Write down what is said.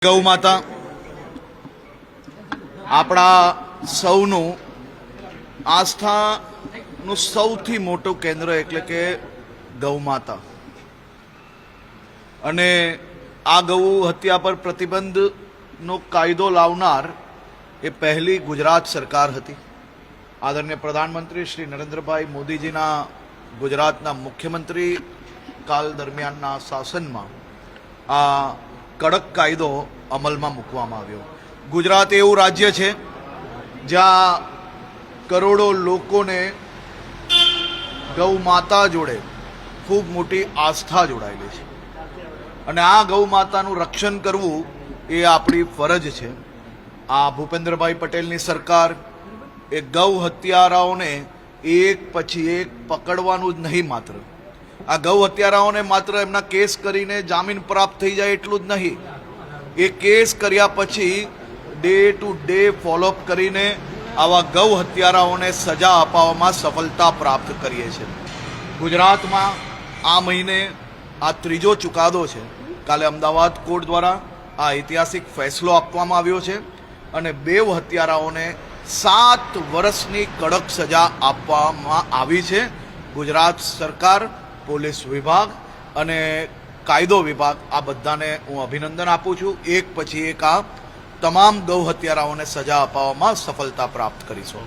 ગૌ માતા આપણા સૌનું આસ્થાનું સૌથી મોટું કેન્દ્ર એટલે કે ગૌ માતા અને આ ગૌ હત્યા પર પ્રતિબંધનો કાયદો લાવનાર એ પહેલી ગુજરાત સરકાર હતી। આદરણીય પ્રધાનમંત્રી શ્રી નરેન્દ્રભાઈ મોદીજીના ગુજરાતના મુખ્યમંત્રી કાળ દરમિયાનના શાસનમાં આ કડક કાયદો અમલમાં મૂકવામાં આવ્યો। ગુજરાત એવું રાજ્ય છે જ્યાં કરોડો લોકોને ગૌ માતા જોડે ખૂબ મોટી આસ્થા જોડાયેલી છે અને આ ગૌ માતાનું રક્ષણ કરવું એ આપણી ફરજ છે। આ ભૂપેન્દ્રભાઈ પટેલની સરકાર એ ગૌ હત્યારાઓને એક પછી એક પકડવાનું જ નહીં, માત્ર આ ગૌ હત્યારાઓને માત્ર એમના કેસ કરીને જામીન પ્રાપ્ત થઈ જાય એટલું જ નહીં, એ કેસ કર્યા પછી ડે ટુ ડે ફોલોઅપ કરીને આવા ગૌ હત્યારાઓને સજા અપાવવામાં સફળતા પ્રાપ્ત કરીએ છીએ। ગુજરાતમાં આ મહિને આ ત્રીજો ચુકાદો છે। કાલે અમદાવાદ કોર્ટ દ્વારા આ ઐતિહાસિક ફેસલો આપવામાં આવ્યો છે અને બે હત્યારાઓને 7 વર્ષની કડક સજા આપવામાં આવી છે। ગુજરાત સરકાર, પોલીસ વિભાગ અને કાયદો વિભાગ આ બધાને હું અભિનંદન આપું છું। એક પછી એક આ તમામ ગૌ હત્યારાઓને સજા અપાવવામાં સફળતા પ્રાપ્ત કરીશું।